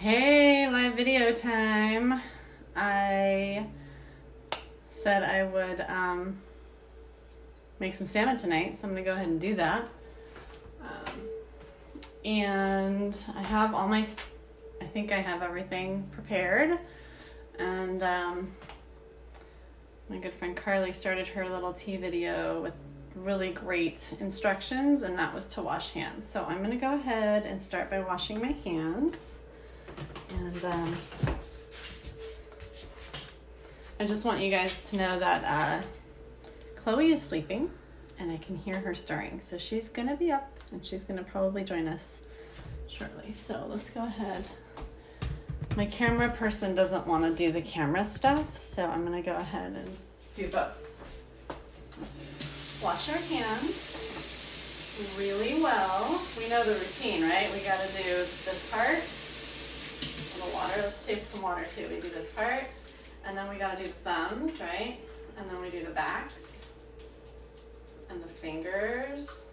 Hey, live video time. I said I would make some salmon tonight, so I'm gonna go ahead and do that. And I have all I think I have everything prepared. And my good friend Carly started her little tea video with really great instructions, and that was to wash hands. So I'm gonna go ahead and start by washing my hands. And I just want you guys to know that Chloe is sleeping and I can hear her stirring. So she's gonna be up and she's gonna probably join us shortly. So let's go ahead. My camera person doesn't want to do the camera stuff, so I'm gonna go ahead and do both. Wash our hands really well. We know the routine, right? We gotta do this part. Water. Let's save some water too. We do this part, and then we gotta do the thumbs, right? And then we do the backs and the fingers,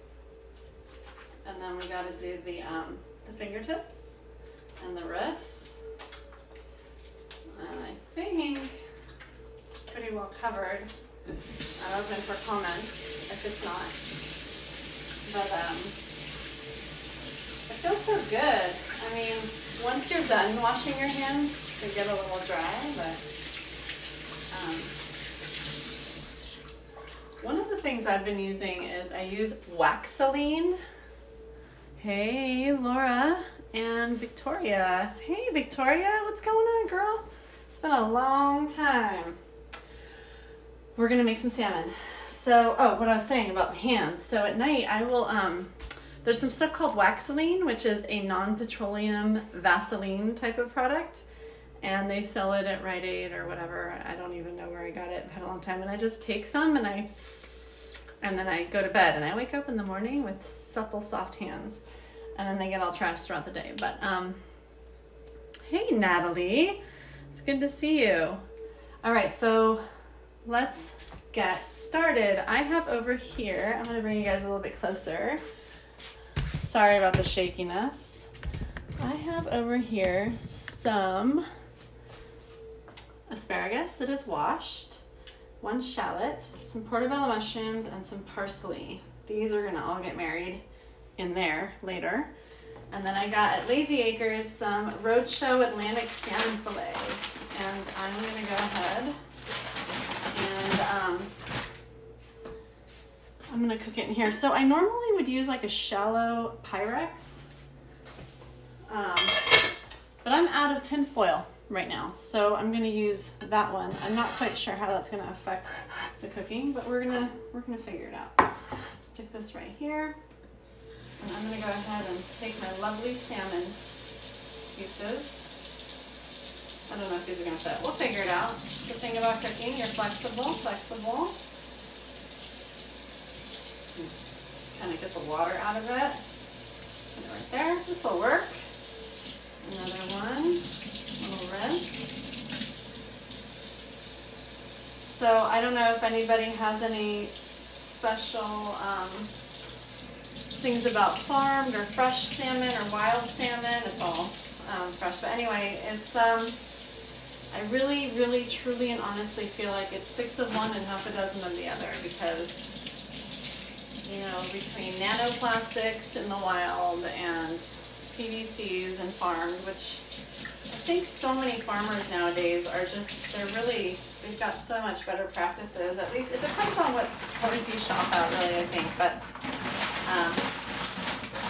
and then we gotta do the fingertips and the wrists. And I think pretty well covered. I'm open for comments if it's not. But it feels so good. I mean, once you're done washing your hands, they get a little dry, but one of the things I've been using is I use Waxaline. Hey, Laura and Victoria. Hey, Victoria, what's going on, girl? It's been a long time. We're gonna make some salmon. So, what I was saying about my hands. So at night, I will, there's some stuff called Waxaline, which is a non-petroleum Vaseline type of product. And they sell it at Rite Aid or whatever. I don't even know where I got it. I've had a long time. And I just take some and then I go to bed. And I wake up in the morning with supple, soft hands. And then they get all trashed throughout the day. But, hey, Natalie. It's good to see you. All right, so let's get started. I have over here, I'm going to bring you guys a little bit closer. Sorry about the shakiness. I have over here some asparagus that is washed, one shallot, some portobello mushrooms, and some parsley. These are gonna all get married in there later. And then I got at Lazy Acres some Roadshow Atlantic salmon fillet. And I'm gonna go ahead and I'm gonna cook it in here. So I normally would use like a shallow Pyrex, but I'm out of tin foil right now. So I'm gonna use that one. I'm not quite sure how that's gonna affect the cooking, but we're gonna figure it out. Stick this right here. And I'm gonna go ahead and take my lovely salmon pieces. I don't know if these are gonna fit. We'll figure it out. The thing about cooking, you're flexible. Kind of get the water out of it. Put it right there. This will work. Another one. A little rinse. So I don't know if anybody has any special things about farmed or fresh salmon or wild salmon. It's all fresh. But anyway, it's I really, really, truly, and honestly feel like it's 6 of one and half a dozen of the other, because you know, between nanoplastics in the wild and PVCs and farmed, which I think so many farmers nowadays are just, they've got so much better practices. At least it depends on what stores you shop at, really, I think. But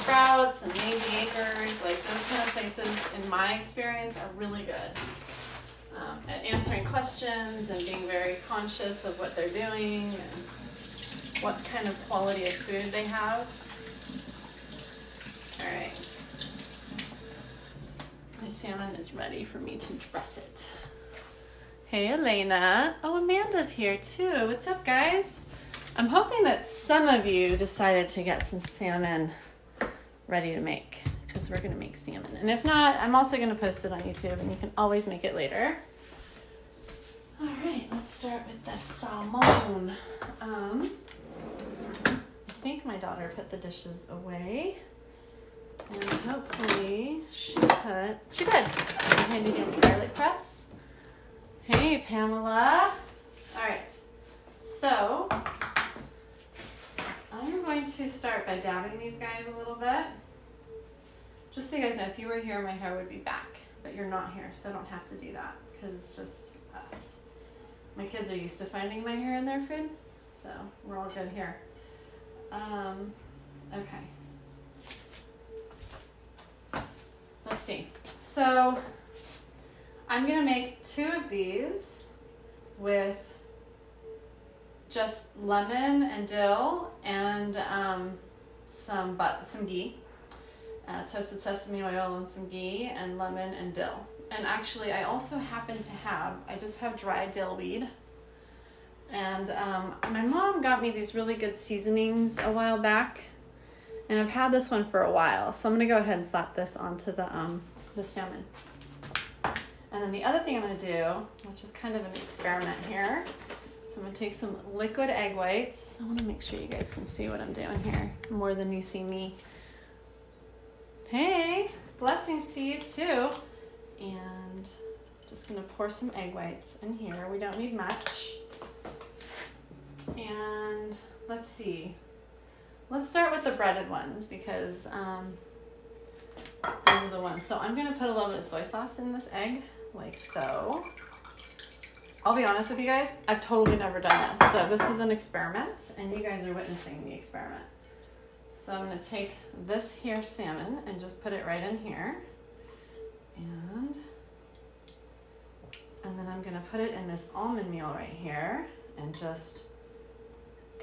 Sprouts and Lazy Acres, like those kind of places, in my experience, are really good at answering questions and being very conscious of what they're doing and what kind of quality of food they have. All right. My salmon is ready for me to dress it. Hey, Elena. Oh, Amanda's here too. What's up, guys? I'm hoping that some of you decided to get some salmon ready to make, because we're gonna make salmon. And if not, I'm also gonna post it on YouTube and you can always make it later. All right, let's start with the salmon. I think my daughter put the dishes away. And hopefully she did. Handy dandy garlic press. Hey, Pamela. All right. So I am going to start by dabbing these guys a little bit. Just so you guys know, if you were here, my hair would be back, but you're not here, so I don't have to do that because it's just us. My kids are used to finding my hair in their food, so we're all good here. Okay. Let's see. So I'm gonna make 2 of these with just lemon and dill and some ghee, toasted sesame oil and some ghee and lemon and dill. And actually, I also happen to I just have dry dill weed. And my mom got me these really good seasonings a while back, and I've had this one for a while. So I'm gonna go ahead and slap this onto the salmon. And then the other thing I'm gonna do, which is kind of an experiment here, so I'm gonna take some liquid egg whites. I wanna make sure you guys can see what I'm doing here, more than you see me. Hey, blessings to you too. And just gonna pour some egg whites in here. We don't need much. And let's see. Let's start with the breaded ones because those are the ones. So I'm gonna put a little bit of soy sauce in this egg, like so. I'll be honest with you guys, I've totally never done this. So this is an experiment, and you guys are witnessing the experiment. So I'm gonna take this here salmon and just put it right in here. And then I'm gonna put it in this almond meal right here and just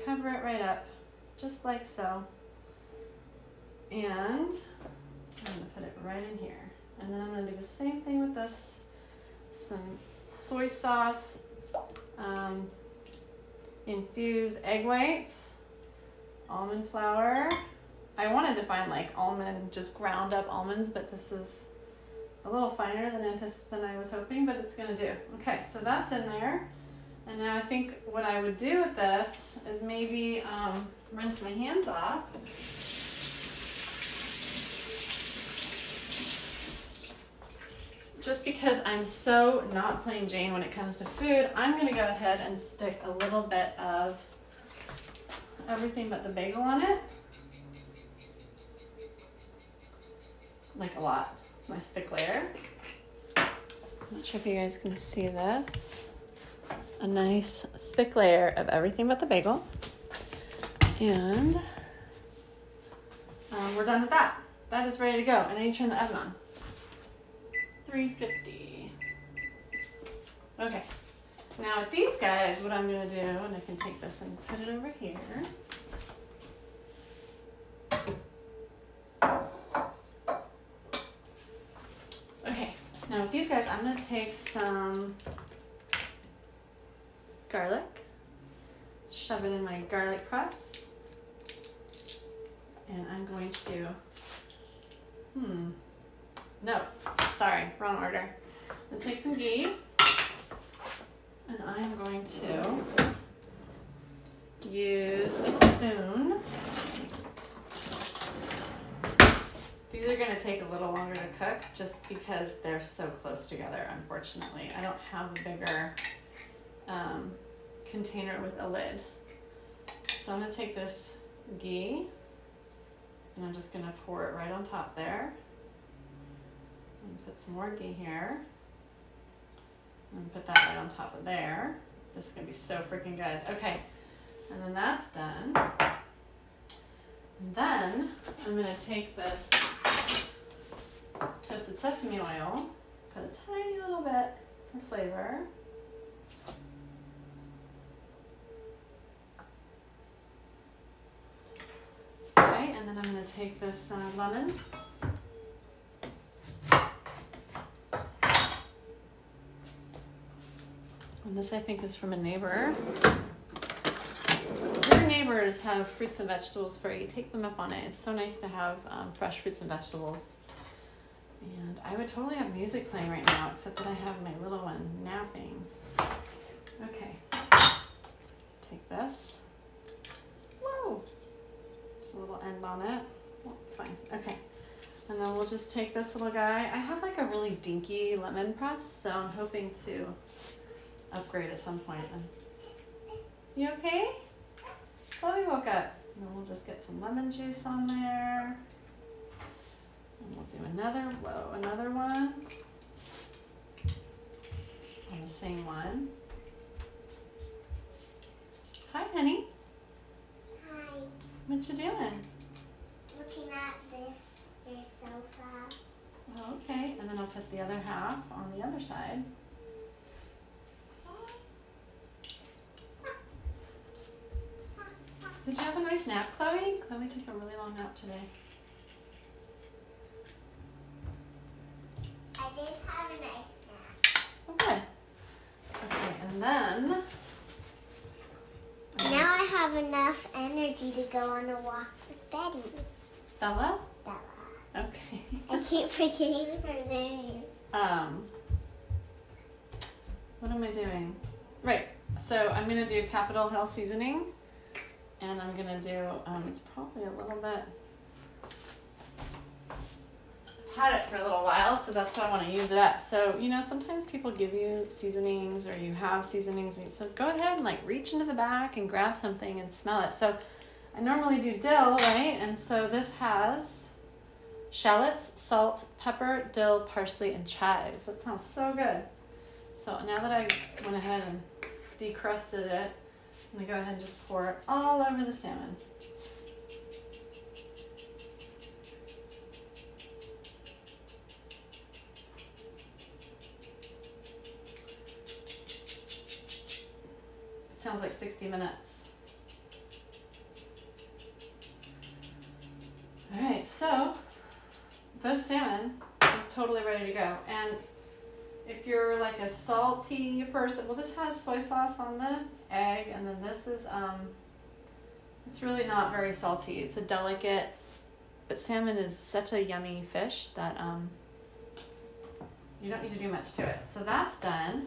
cover it right up, just like so. And I'm gonna put it right in here. And then I'm gonna do the same thing with this, some soy sauce, infused egg whites, almond flour. I wanted to find like almond, just ground up almonds, but this is a little finer than I was hoping, but it's gonna do. Okay, so that's in there. And now I think what I would do with this is maybe rinse my hands off. Just because I'm so not plain Jane when it comes to food, I'm gonna go ahead and stick a little bit of everything but the bagel on it. Like a lot. Nice thick layer. I'm not sure if you guys can see this. A nice thick layer of everything but the bagel. And we're done with that. That is ready to go. And I need to turn the oven on. 350. Okay. Now with these guys, what I'm going to do, and I can take this and put it over here. Now with these guys, I'm going to take some garlic, shove it in my garlic press, and I'm going to, no, sorry, wrong order. I'm going to take some ghee, and I'm going to use a spoon. These are going to take a little longer to cook just because they're so close together, unfortunately. I don't have a bigger container with a lid. So I'm going to take this ghee and I'm just going to pour it right on top there. And put some more ghee here. And put that right on top of there. This is going to be so freaking good. Okay, and then that's done. And then I'm going to take this toasted sesame oil, put a tiny little bit for flavor. Okay, and then I'm going to take this lemon. And this I think is from a neighbor. If your neighbors have fruits and vegetables for you, take them up on it. It's so nice to have fresh fruits and vegetables. And I would totally have music playing right now, except that I have my little one napping. Okay, take this. Whoa, just a little end on it. Well, it's fine. Okay, And then we'll just take this little guy. I have like a really dinky lemon press, so I'm hoping to upgrade at some point. You okay? Chloe woke up. And then we'll just get some lemon juice on there. And we'll do another one. On the same one. Hi, honey. Hi. What you doing? Looking at this, your sofa. Oh, okay, and then I'll put the other half on the other side. Did you have a nice nap, Chloe? Chloe took a really long nap today. I did have a nice nap. Oh, good. Okay, and then... Now I have enough energy to go on a walk with Betty. Bella? Bella. Okay. I keep forgetting her name. What am I doing? Right, so I'm going to do Capitol Hill seasoning. And I'm going to do, it's probably a little bit... I've had it for a little while, so that's why I want to use it up. So, you know, sometimes people give you seasonings or you have seasonings. So go ahead and like reach into the back and grab something and smell it. So I normally do dill, right? And so this has shallots, salt, pepper, dill, parsley, and chives. That sounds so good. So now that I went ahead and decrusted it, I'm going to go ahead and just pour it all over the salmon. Sounds like 60 minutes. All right, so this salmon is totally ready to go. And if you're like a salty person, well, this has soy sauce on the egg, and then this is, it's really not very salty. It's a delicate, but salmon is such a yummy fish that you don't need to do much to it. So that's done.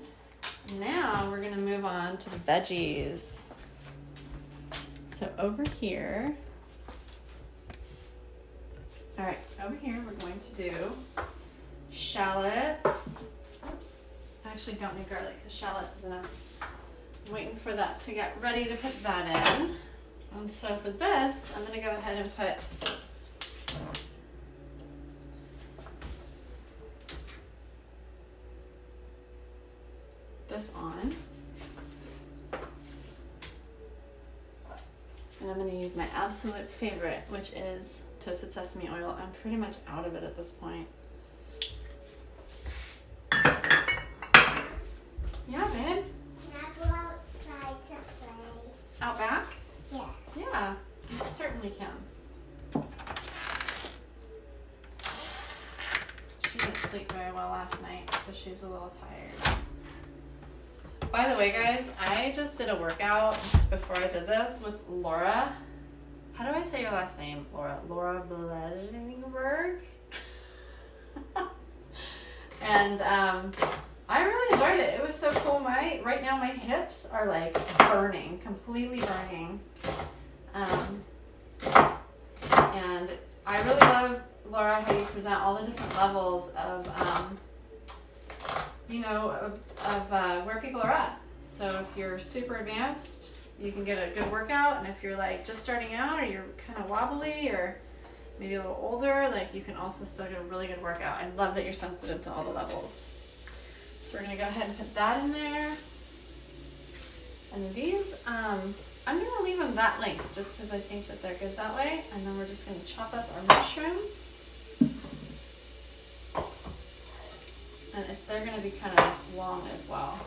Now we're going to move on to the veggies. So over here, all right, over here we're going to do shallots. Oops, I actually don't need garlic because shallots is enough. I'm waiting for that to get ready to put that in. And so for this, I'm going to go ahead and put this on. And I'm going to use my absolute favorite, which is toasted sesame oil. I'm pretty much out of it at this point. Yeah, babe? Can I go outside to play? Out back? Yeah. Yeah, you certainly can. She didn't sleep very well last night, so she's a little tired. By the way, guys, I just did a workout before I did this with Laura. How do I say your last name, Laura? Laura Bledingberg. And I really enjoyed it. It was so cool. Right now my hips are like burning, completely burning. And I really love, Laura, how you present all the different levels of where people are at. So if you're super advanced, you can get a good workout, and if you're like just starting out or you're kind of wobbly or maybe a little older, like you can also still get a really good workout. I love that you're sensitive to all the levels. So we're gonna go ahead and put that in there. And these, I'm gonna leave them that length just because I think that they're good that way. And then we're just gonna chop up our mushrooms. And they're going to be kind of long as well.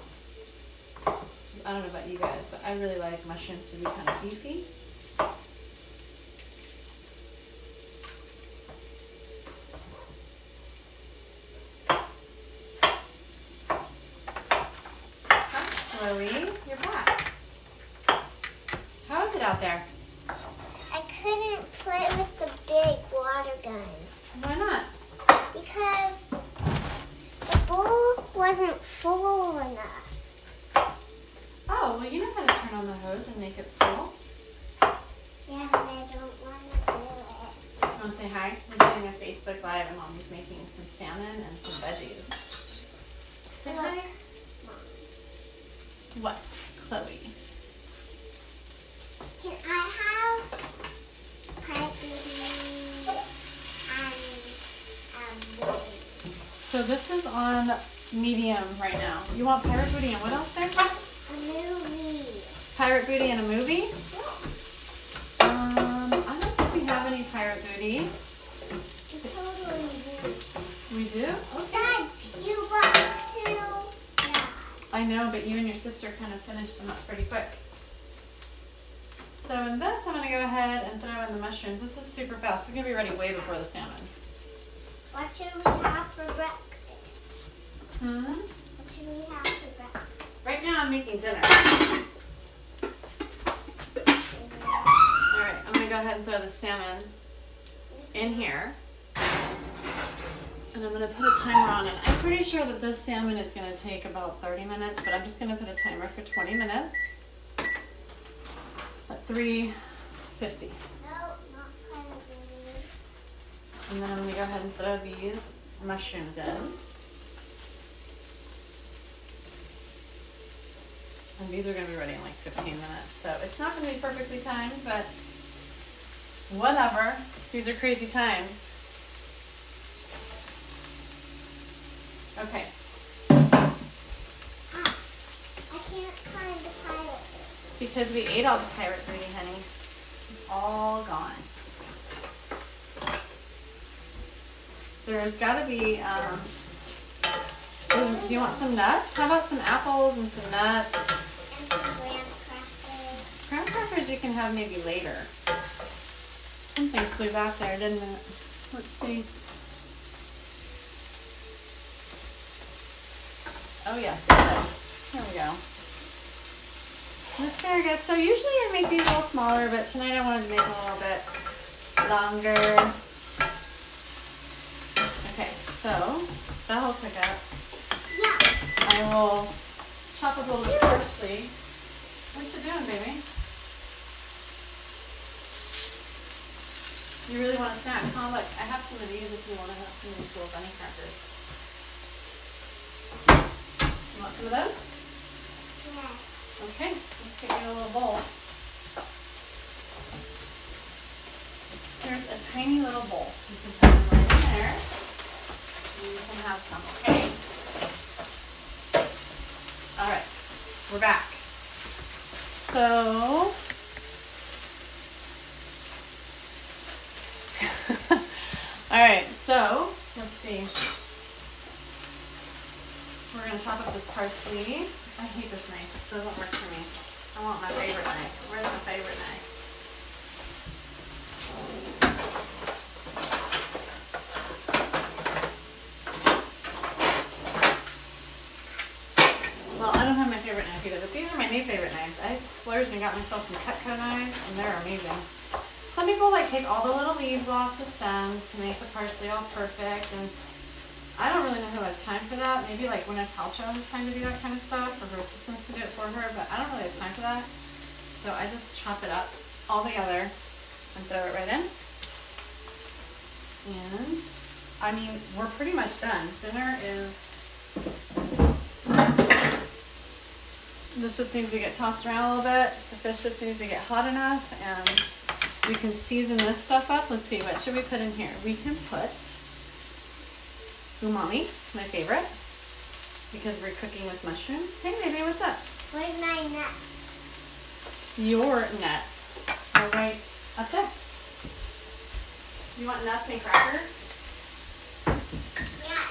I don't know about you guys, but I really like mushrooms to be kind of beefy. Chloe, you're back. How is it out there? I couldn't play with the big water gun. Why not? Because the bowl wasn't full enough. Oh, well, you know how to turn on the hose and make it full. Yeah, but I don't want to do it. Want to say hi? We're doing a Facebook Live and Mommy's making some salmon and some veggies. Say hi. What, Chloe? Can I have parsley and So this is on medium right now. You want pirate booty and what else there? a movie? Pirate booty and a movie? I don't think we have any pirate booty. We totally do. We do? Dad, you bought two. Yeah. I know, but you and your sister kind of finished them up pretty quick. So in this, I'm going to go ahead and throw in the mushrooms. This is super fast. It's going to be ready way before the salmon. What should we have for breakfast? What should we have for breakfast? Right now I'm making dinner. Alright, I'm going to go ahead and throw the salmon in here. And I'm going to put a timer on it. I'm pretty sure that this salmon is going to take about 30 minutes, but I'm just going to put a timer for 20 minutes. At 350. No, not kind of weird. And then I'm going to go ahead and throw these mushrooms in. And these are going to be ready in like 15 minutes. So it's not going to be perfectly timed, but whatever. These are crazy times. Okay. I can't find the pirate. Because we ate all the pirate booty, honey. It's all gone. There's got to be, do you want some nuts? How about some apples and some nuts? And some graham crackers. Graham crackers you can have maybe later. Something flew back there, didn't it? Let's see. Oh yes, it did. Here we go. Asparagus. So usually I make these a little smaller, but tonight I wanted to make them a little bit longer. Okay, so that'll cook up. Yeah. I will chop up a little bit of parsley. What you doing, baby? You really want a snack? Oh, look, I have some of these if you want to have some of these little bunny crackers. You want some of those? Yeah. Okay, let's get you a little bowl. There's a tiny little bowl. You can put them right in there. And you can have some, okay? Alright, we're back. So, alright, so, let's see. We're going to chop up this parsley. I hate this knife. It doesn't work for me. I want my favorite knife. Where's my favorite knife? Well, I don't have my favorite knife either, but these are my new favorite knives. I splurged and got myself some Cutco knives, and they're amazing. Some people like take all the little leaves off the stems to make the parsley all perfect, and I don't really know who has time for that. Maybe like when Paltrow has time to do that kind of stuff, or her assistants can do it for her, but I don't really have time for that. So I just chop it up all together and throw it right in. And, I mean, we're pretty much done. Dinner is, this just needs to get tossed around a little bit. The fish just needs to get hot enough, and we can season this stuff up. Let's see, what should we put in here? We can put umami, my favorite, because we're cooking with mushrooms. Hey, baby, what's up? Where's my nuts? Your nuts are right up there. You want nuts and crackers? Yeah,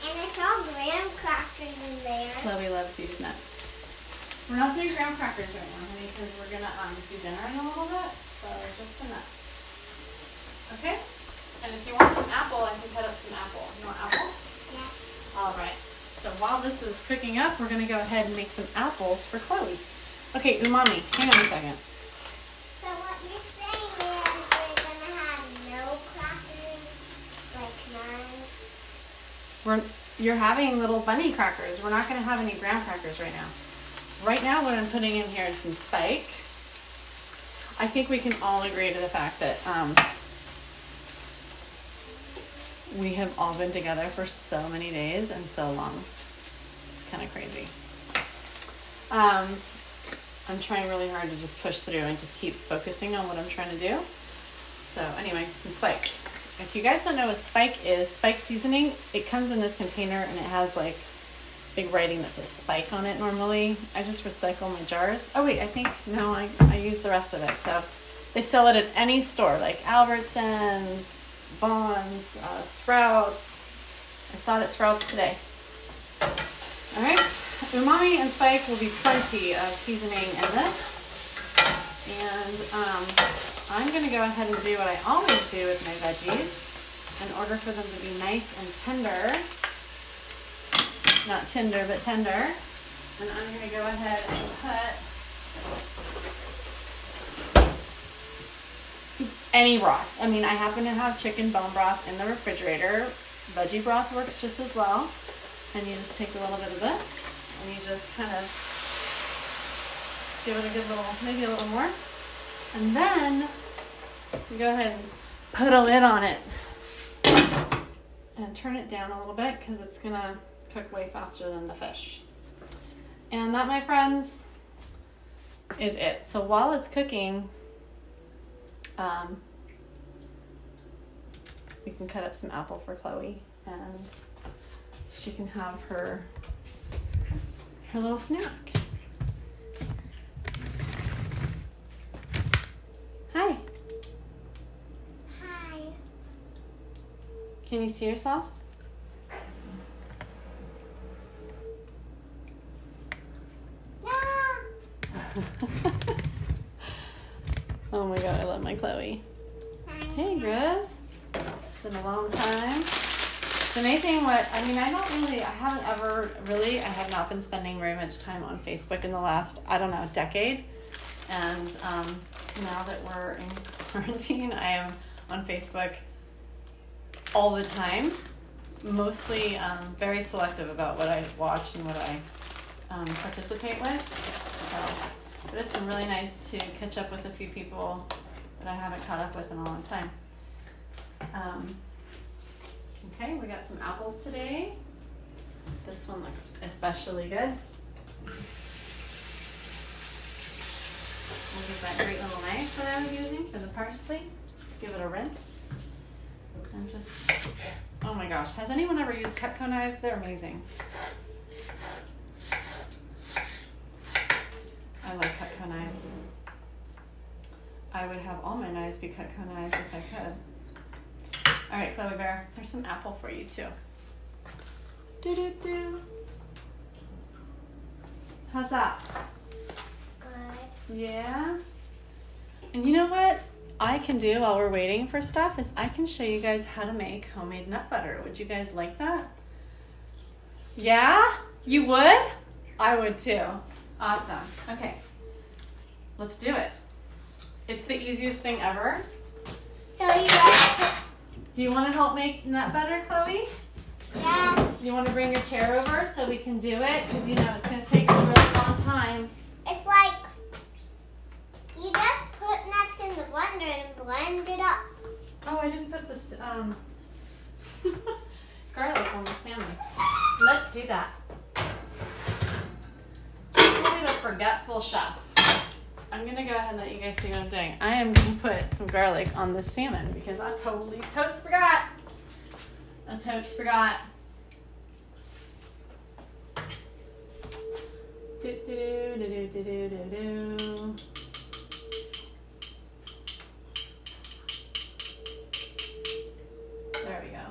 and it's all graham crackers in there. Chloe loves these nuts. We're not doing graham crackers right now, honey, because we're gonna do dinner in a little bit. So just some nuts. Okay? And if you want some apple, I can cut up some apple. You want apple? Yeah. All right. So while this is cooking up, we're going to go ahead and make some apples for Chloe. Okay, umami. Hang on a second. So what you're saying is we're going to have no crackers, like none? You're having little bunny crackers. We're not going to have any graham crackers right now. Right now, what I'm putting in here is some spike. I think we can all agree to the fact that we have all been together for so many days and so long. It's kind of crazy. I'm trying really hard to just push through and just keep focusing on what I'm trying to do. So anyway, some Spike. If you guys don't know what Spike is, Spike seasoning, it comes in this container and it has like big writing that says Spike on it normally. I just recycle my jars. Oh wait, no, I use the rest of it. So they sell it at any store, like Albertsons, Vons, Sprouts. I saw it at Sprouts today. All right, umami and Spike will be plenty of seasoning in this. And I'm gonna go ahead and do what I always do with my veggies in order for them to be nice and tender. Not tender, but tender. And I'm gonna go ahead and put any broth. I mean, I happen to have chicken bone broth in the refrigerator. Veggie broth works just as well. And you just take a little bit of this and you just kind of give it a good little, maybe a little more. And then you go ahead and put a lid on it and turn it down a little bit because it's gonna cook way faster than the fish. And that, my friends, is it. So while it's cooking, we can cut up some apple for Chloe and she can have her little snack. Hi. Hi. Can you see yourself? Oh my god, I love my Chloe. Hey, Grizz. It's been a long time. It's amazing I have not been spending very much time on Facebook in the last, decade. And now that we're in quarantine, I am on Facebook all the time. Mostly very selective about what I watch and what I participate with. But it's been really nice to catch up with a few people that I haven't caught up with in a long time. Okay, we got some apples today. This one looks especially good. We'll get that great little knife that I was using for the parsley. Give it a rinse. And just, oh my gosh, has anyone ever used Cutco knives? They're amazing. I like Cutco knives. I would have all my knives be Cutco knives if I could. All right, Chloe Bear, there's some apple for you too. Do. How's that? Good. Yeah? And you know what I can do while we're waiting for stuff is I can show you guys how to make homemade nut butter. Would you guys like that? Yeah? You would? I would too. Awesome. Okay. Let's do it. It's the easiest thing ever. So you like Do you want to help make nut butter, Chloe? Yes. You want to bring your chair over so we can do it? Because you know it's going to take a really long time. It's like you just put nuts in the blender and blend it up. Oh, I didn't put this garlic on the salmon. Let's do that. I'm going to be the forgetful chef. I'm going to go ahead and let you guys see what I'm doing. I am going to put some garlic on the salmon because I totes forgot. I totes forgot. Do. There we go.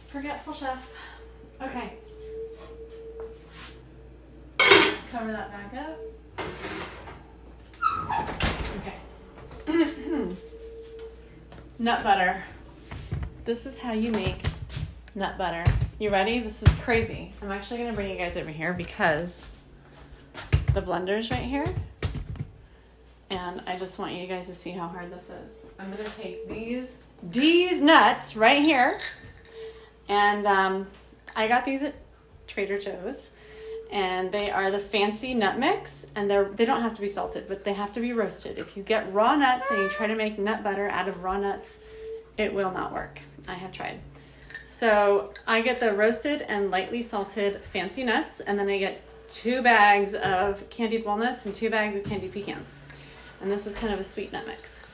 Forgetful chef. Okay. Cover that back up. Okay. Nut butter. This is how you make nut butter. You ready? This is crazy. I'm actually going to bring you guys over here because the blender's right here. And I just want you guys to see how hard this is. I'm going to take these nuts right here. And I got these at Trader Joe's. And they are the fancy nut mix, and they don't have to be salted, but they have to be roasted. If you get raw nuts and you try to make nut butter out of raw nuts, it will not work. I have tried. So I get the roasted and lightly salted fancy nuts, and then I get 2 bags of candied walnuts and 2 bags of candied pecans. And this is kind of a sweet nut mix.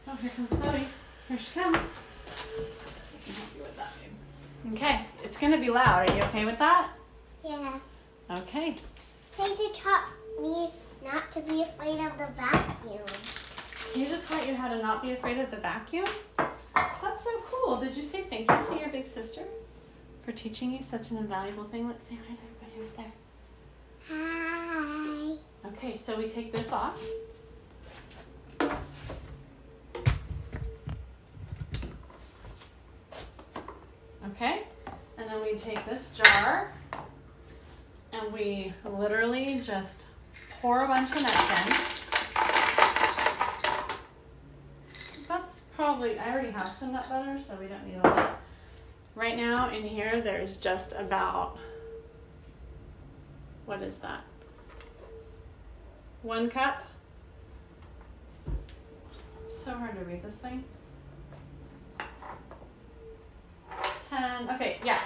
Oh, here comes Chloe. Here she comes. I can help you with that, babe. Okay, it's gonna be loud. Are you okay with that? Yeah. Okay. Santa taught me not to be afraid of the vacuum. You just taught you how to not be afraid of the vacuum? That's so cool. Did you say thank you to your big sister for teaching you such an invaluable thing? Let's say hi to everybody right there. Hi. Okay, so we take this off. Okay, and then we take this jar and we literally just pour a bunch of nuts in. That's probably, I already have some nut butter, so we don't need all that. Right now in here, there's just about, what is that? 1 cup. It's so hard to read this thing. 10, okay, yeah.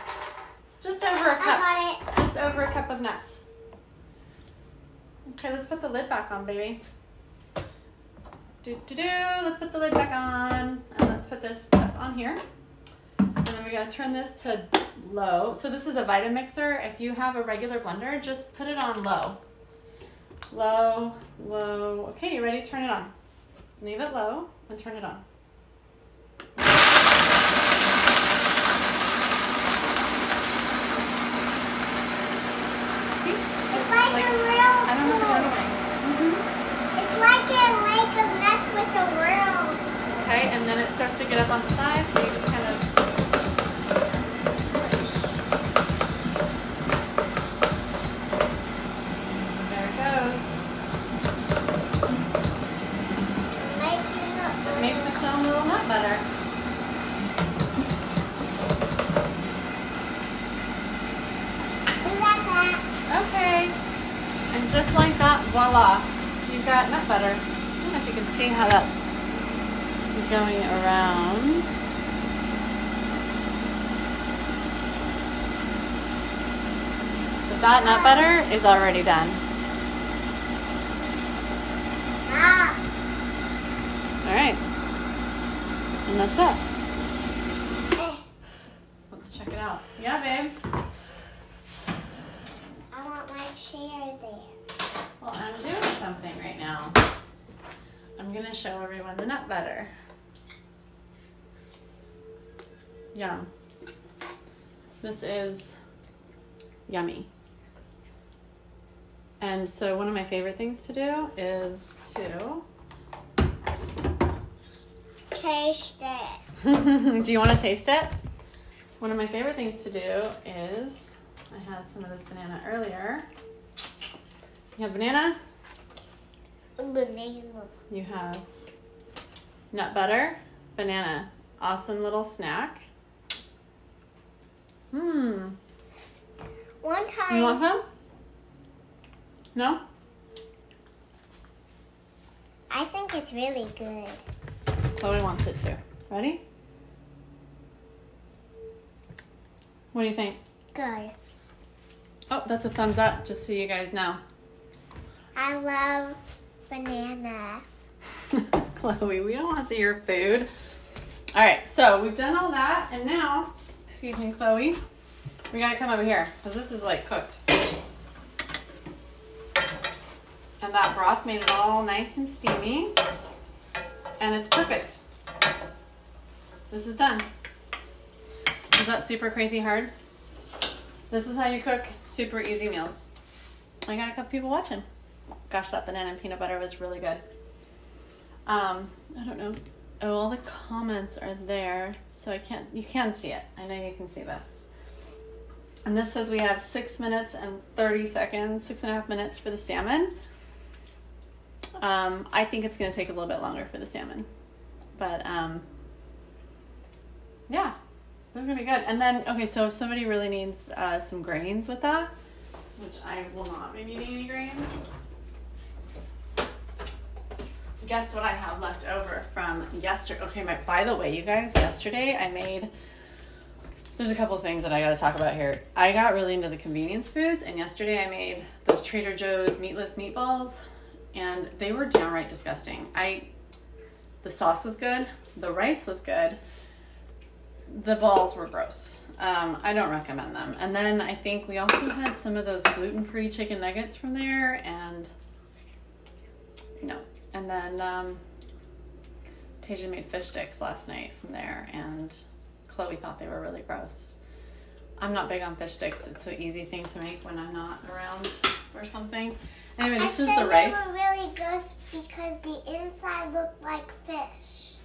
Just over a cup. I got it. Just over a cup of nuts. Okay, let's put the lid back on, baby. Let's put the lid back on. And let's put this up on here. And then we gotta turn this to low. So this is a Vitamixer. If you have a regular blender, just put it on low. Low, low. Okay, you ready? Turn it on. Leave it low and turn it on. Like a real I don't know what you're doing. It's like a lake of nuts with a world. Okay, and then it starts to get up on the side, so you just kind of. There it goes. It makes its own little nut butter. Okay. And just like that, voila, you've got nut butter. I don't know if you can see how that's going around. But that nut butter is already done. All right. And that's it. Let's check it out. Yeah, babe. I want my chair there. Well, I'm doing something right now. I'm going to show everyone the nut butter. Yum. This is yummy. And so one of my favorite things to do is to... Taste it. Do you want to taste it? One of my favorite things to do is... I had some of this banana earlier. You have banana. Banana. You have nut butter, banana. Awesome little snack. One time. You want some? No? I think it's really good. Chloe wants it too. Ready? What do you think? Good. Oh, that's a thumbs up, just so you guys know. I love banana. Chloe, we don't want to see your food. All right, so we've done all that, and now, excuse me, Chloe, we gotta come over here, because this is like cooked. And that broth made it all nice and steamy, and it's perfect. This is done. Is that super crazy hard? This is how you cook super easy meals. I got a couple people watching. Gosh, that banana and peanut butter was really good. I don't know. Oh, all the comments are there, so you can see it. I know you can see this. And this says we have 6 minutes and 30 seconds, 6.5 minutes for the salmon. I think it's going to take a little bit longer for the salmon. But, yeah, this is going to be good. And then, okay, so if somebody really needs some grains with that, which I will not be needing any grains. Guess what I have left over from yesterday? Okay, by the way, you guys, yesterday I made, there's a couple of things that I got to talk about here. I got really into the convenience foods, and yesterday I made those Trader Joe's meatless meatballs, and they were downright disgusting. The sauce was good, the rice was good, the balls were gross. I don't recommend them. And then I think we also had some of those gluten-free chicken nuggets from there, and no. And then Tasia made fish sticks last night from there, and Chloe thought they were really gross. I'm not big on fish sticks. It's an easy thing to make when I'm not around or something. Anyway, this is the rice. They were really good because the inside looked like fish.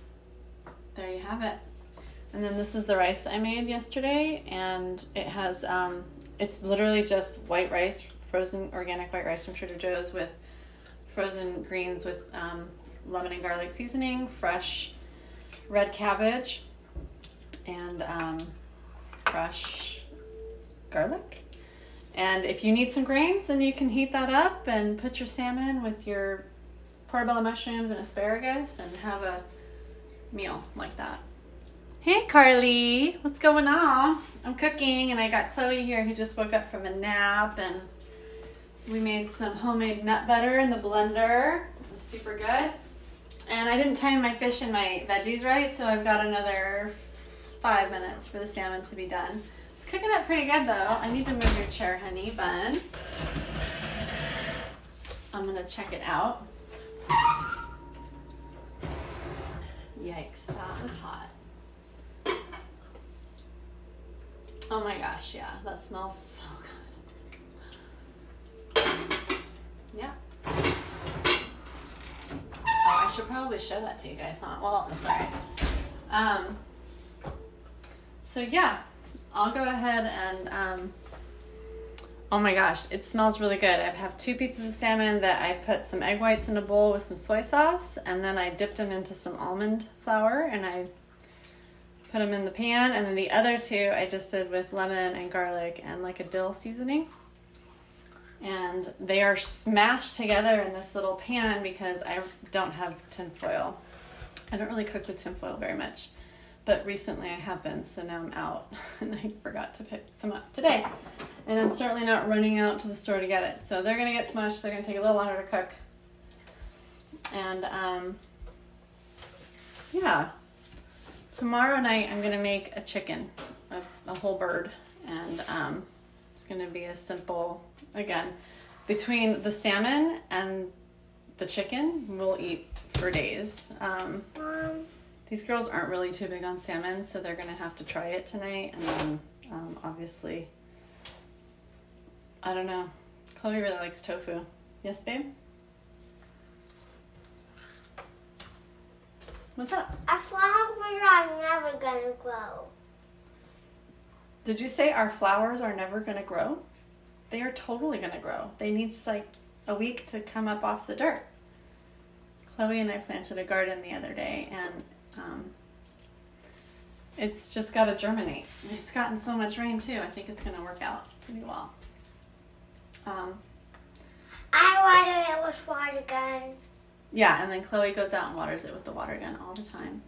There you have it. And then this is the rice I made yesterday, and it has, it's literally just white rice, frozen organic white rice from Trader Joe's with frozen greens with lemon and garlic seasoning, fresh red cabbage, and fresh garlic. And if you need some grains, then you can heat that up and put your salmon with your portobello mushrooms and asparagus and have a meal like that. Hey Carly, what's going on? I'm cooking, and I got Chloe here who just woke up from a nap, and we made some homemade nut butter in the blender. It was super good. And I didn't time my fish and my veggies right, so I've got another 5 minutes for the salmon to be done. It's cooking up pretty good though. I need to move your chair, honey bun. I'm gonna check it out. Yikes, that was hot. Oh my gosh, yeah, that smells so good. Yeah. Oh, I should probably show that to you guys, huh? Well, it's alright. So yeah, I'll go ahead and, oh my gosh, it smells really good. I have 2 pieces of salmon that I put some egg whites in a bowl with some soy sauce, and then I dipped them into some almond flour, and I put them in the pan, and then the other 2 I just did with lemon and garlic and like a dill seasoning. And they are smashed together in this little pan because I don't have tin foil. I don't really cook with tin foil very much, but recently I have been, so now I'm out and I forgot to pick some up today. And I'm certainly not running out to the store to get it. So they're gonna get smushed, they're gonna take a little longer to cook. And yeah, tomorrow night I'm gonna make a chicken, a whole bird, and it's gonna be a simple, again, between the salmon and the chicken, we'll eat for days. These girls aren't really too big on salmon, so they're gonna have to try it tonight, and then obviously, I don't know. Chloe really likes tofu. Yes, babe? What's up? Our flowers are never gonna grow. Did you say our flowers are never gonna grow? They are totally gonna grow. They need like a week to come up off the dirt. Chloe and I planted a garden the other day, and it's just got to germinate. It's gotten so much rain too. I think it's gonna work out pretty well. I water it with water gun. Yeah, and then Chloe goes out and waters it with the water gun all the time.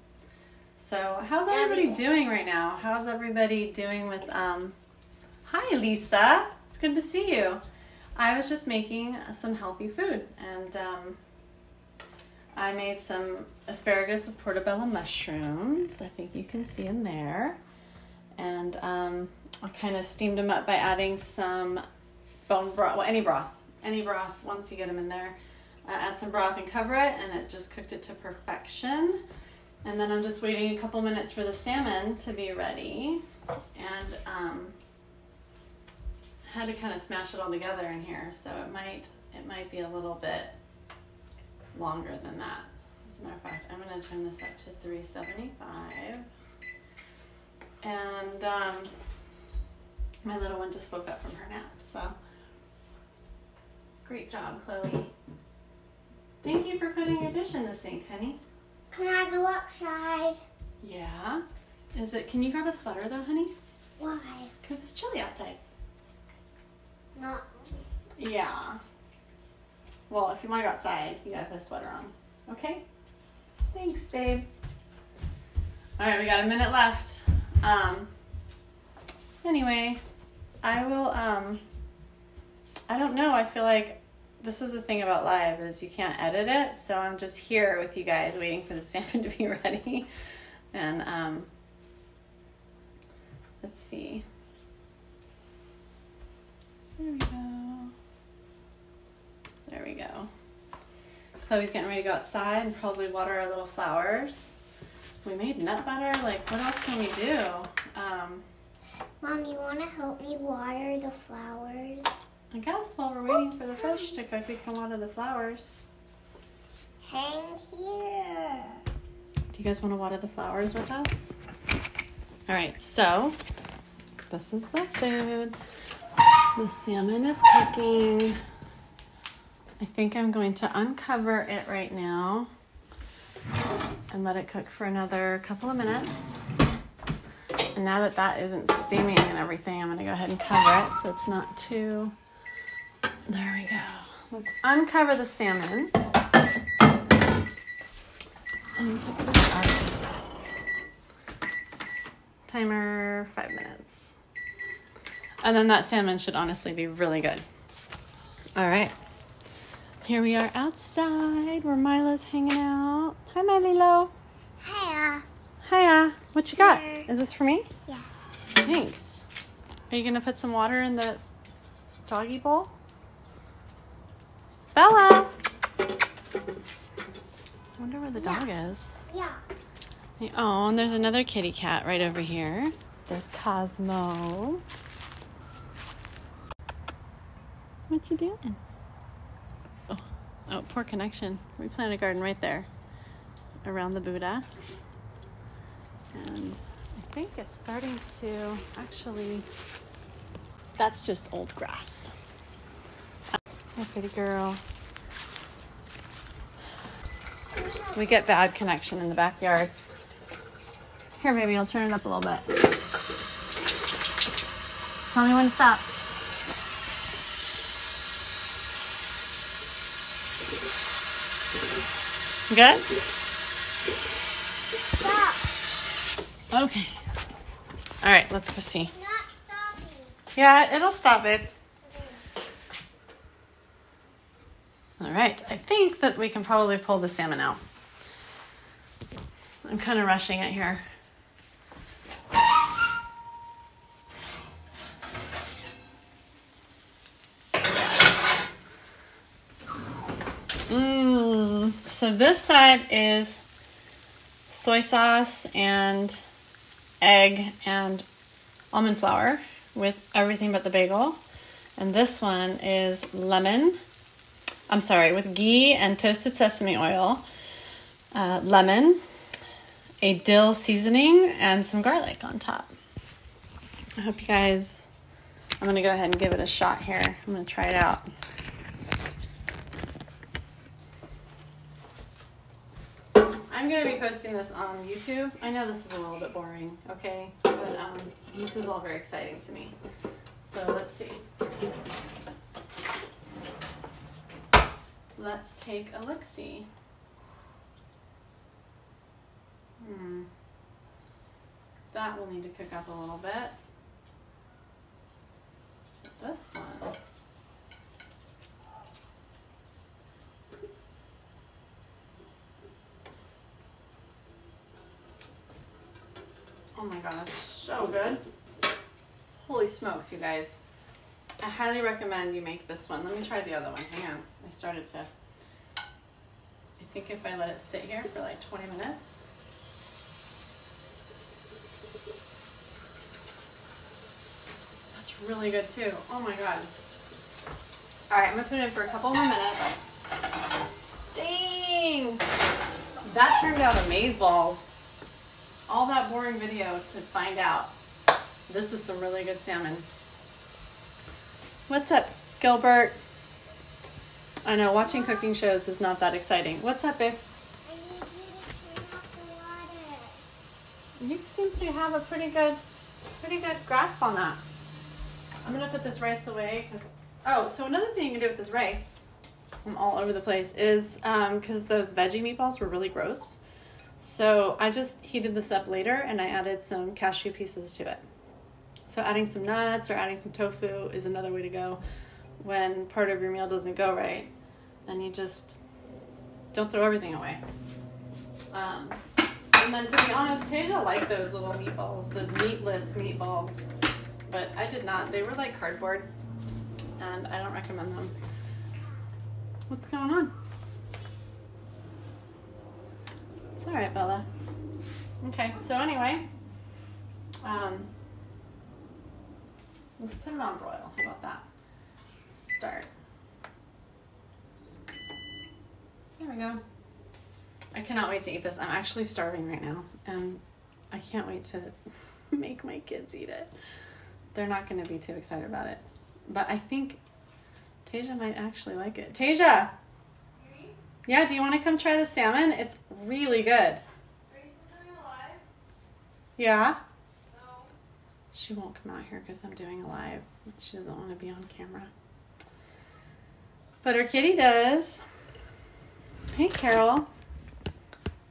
So how's everybody doing right now? How's everybody doing with, hi Lisa, it's good to see you. I was just making some healthy food, and I made some asparagus with portobello mushrooms. I think you can see them there. And I kind of steamed them up by adding some bone broth, well, any broth once you get them in there. Add some broth and cover it, and it just cooked it to perfection. And then I'm just waiting a couple minutes for the salmon to be ready. And had to kind of smash it all together in here, so it might be a little bit longer than that. As a matter of fact, I'm going to turn this up to 375. And my little one just woke up from her nap, so great job, Chloe. Thank you for putting your dish in the sink, honey. Can I go outside? Yeah. Can you grab a sweater though, honey? Why? Because it's chilly outside. Not Yeah. Well, if you want to go outside, you gotta put a sweater on. Okay? Thanks, babe. All right, we got a minute left. Anyway, I will, I don't know. I feel like this is the thing about live is you can't edit it. So I'm just here with you guys waiting for the salmon to be ready. And, let's see. There we go. There we go. Chloe's getting ready to go outside and probably water our little flowers. We made nut butter. Like, what else can we do? Mom, you want to help me water the flowers? I guess while we're waiting for the fish to cook, we can water the flowers. Hang here. Do you guys want to water the flowers with us? All right, so this is the food. The salmon is cooking. I think I'm going to uncover it right now and let it cook for another couple of minutes. And now that that isn't steaming and everything, I'm going to go ahead and cover it so it's not too... There we go. Let's uncover the salmon. And put this up. Timer 5 minutes. And then that salmon should honestly be really good. All right. Here we are outside where Mila's hanging out. Hi, my Lilo. Hiya. Hiya. What you got? Here. Is this for me? Yes. Thanks. Are you going to put some water in the doggy bowl? Bella! I wonder where the dog is. Yeah. Oh, and there's another kitty cat right over here. There's Cosmo. What you doing? Oh, poor connection. We planted a garden right there around the Buddha. And I think it's starting to actually, that's just old grass. Oh, pretty girl. We get bad connection in the backyard. Here, baby, I'll turn it up a little bit. Tell me when to stop. Good? Stop. Okay. All right, let's go see. It's not stopping. Yeah, it'll stop it. All right, I think that we can probably pull the salmon out. I'm kind of rushing it here. So this side is soy sauce and egg and almond flour with everything but the bagel. And this one is with ghee and toasted sesame oil, lemon, a dill seasoning, and some garlic on top. I hope you guys, I'm going to go ahead and give it a shot here. I'm going to try it out. I'm going to be posting this on YouTube. I know this is a little bit boring, okay? But this is all very exciting to me. So let's see. Let's take a look-see. That will need to cook up a little bit. This one. Oh my gosh, so good. Holy smokes, you guys. I highly recommend you make this one. Let me try the other one. Hang on. I think if I let it sit here for like 20 minutes. That's really good too. Oh my god. All right, I'm gonna put it in for a couple more minutes. Dang! That turned out amazeballs. All that boring video to find out. This is some really good salmon. What's up, Gilbert? I know watching cooking shows is not that exciting. What's up, babe? I need you to turn off the water. You seem to have a pretty good grasp on that. I'm gonna put this rice away because Oh, so another thing you can do with this rice, I'm all over the place, is because those veggie meatballs were really gross. So I just heated this up later and I added some cashew pieces to it. So adding some nuts or adding some tofu is another way to go when part of your meal doesn't go right. Then you just don't throw everything away. And then to be honest, Tasia liked those little meatballs, those meatless meatballs. But I did not. They were like cardboard. And I don't recommend them. What's going on? It's all right, Bella. Okay, so anyway, let's put it on broil. How about that? Start. There we go. I cannot wait to eat this. I'm actually starving right now, and I can't wait to make my kids eat it. They're not going to be too excited about it. But I think Tasia might actually like it. Tasia! Yeah, do you want to come try the salmon? It's really good. Are you still doing a live? Yeah? No. She won't come out here because I'm doing a live. She doesn't want to be on camera. But her kitty does. Hey, Carol.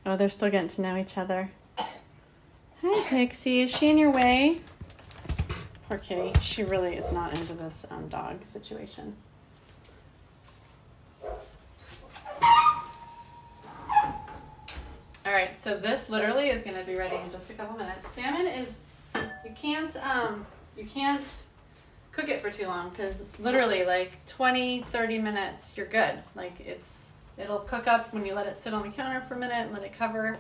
Oh, they're still getting to know each other. Hi, Pixie. Is she in your way? Poor kitty. She really is not into this dog situation. All right, so this literally is going to be ready in just a couple minutes. Salmon is, you can't cook it for too long because literally like 20, 30 minutes, you're good. Like it'll cook up when you let it sit on the counter for a minute and let it cover.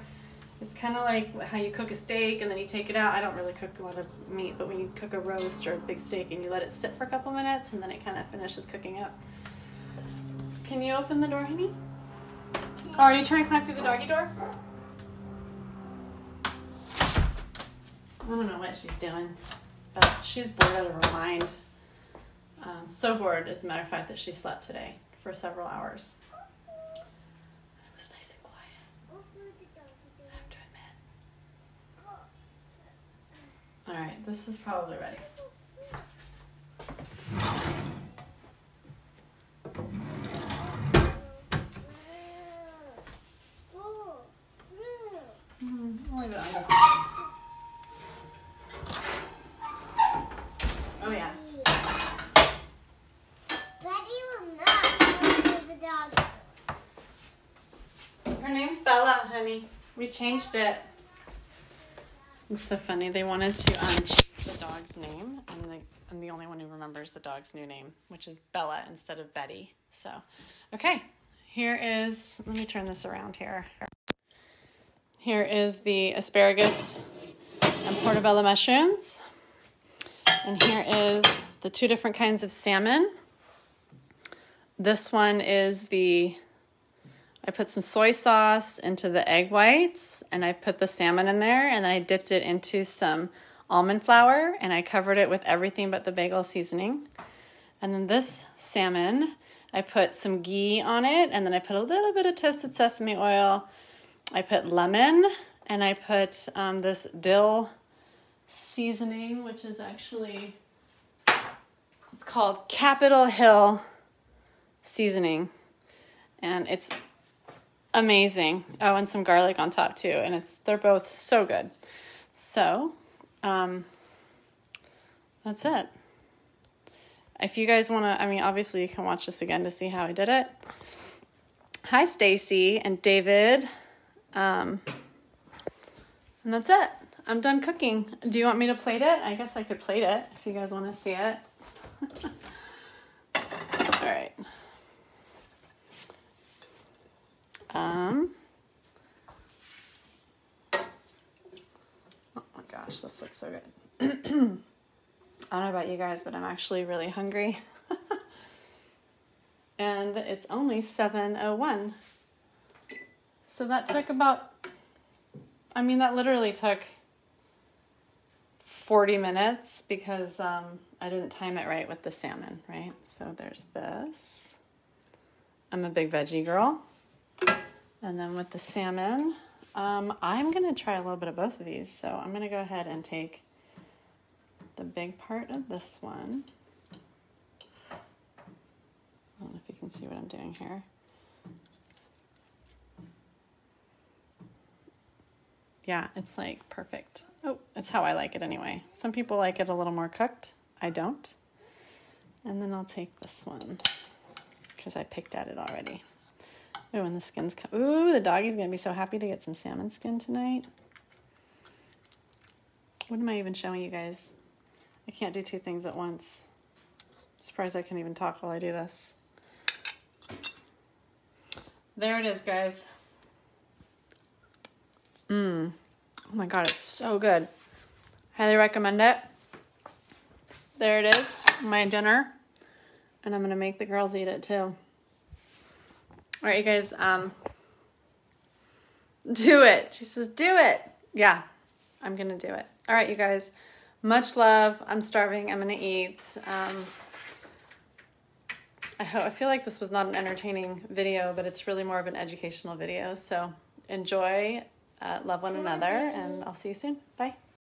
It's kind of like how you cook a steak and then you take it out. I don't really cook a lot of meat, but when you cook a roast or a big steak and you let it sit for a couple minutes and then it kind of finishes cooking up. Can you open the door, honey? Oh, are you trying to climb through the doggy door? I don't know what she's doing, but she's bored out of her mind. So bored, as a matter of fact, that she slept today for several hours. It was nice and quiet. I have to admit. All right, this is probably ready. I'll leave it on this side. Oh yeah. Betty will not go to the dog. Her name's Bella, honey. We changed it. It's so funny. They wanted to change the dog's name, and I'm the only one who remembers the dog's new name, which is Bella instead of Betty. So, okay. Here is, let me turn this around here. Here is the asparagus and portobello mushrooms. And here is the two different kinds of salmon. This one is I put some soy sauce into the egg whites, and I put the salmon in there, and then I dipped it into some almond flour, and I covered it with everything but the bagel seasoning. And then this salmon, I put some ghee on it, and then I put a little bit of toasted sesame oil. I put lemon, and I put this dill seasoning, which is actually, it's called Capitol Hill seasoning, and it's amazing. Oh, and some garlic on top too, and they're both so good. So that's it. If you guys want to, I mean, obviously you can watch this again to see how I did it. Hi, Stacy and David. And that's it. I'm done cooking. Do you want me to plate it? I guess I could plate it if you guys want to see it. All right. Oh my gosh, this looks so good. I don't know about you guys, but I'm actually really hungry. And it's only 7:01. So that took about, that literally took 40 minutes because I didn't time it right with the salmon, right? So there's this. I'm a big veggie girl. And then with the salmon, I'm going to try a little bit of both of these. So I'm going to go ahead and take the big part of this one. I don't know if you can see what I'm doing here. Yeah, it's like perfect. Oh, it's how I like it anyway. Some people like it a little more cooked. I don't. And then I'll take this one because I picked at it already. Oh, and the skin's ooh, the doggy's gonna be so happy to get some salmon skin tonight. What am I even showing you guys? I can't do two things at once. I'm surprised I can even talk while I do this. There it is, guys. Oh my God, it's so good. Highly recommend it. There it is, my dinner. And I'm gonna make the girls eat it too. All right, you guys, do it. She says, do it. Yeah, I'm gonna do it. All right, you guys, much love. I'm starving, I'm gonna eat. I feel like this was not an entertaining video, but it's really more of an educational video. So enjoy, love one another, and I'll see you soon. Bye.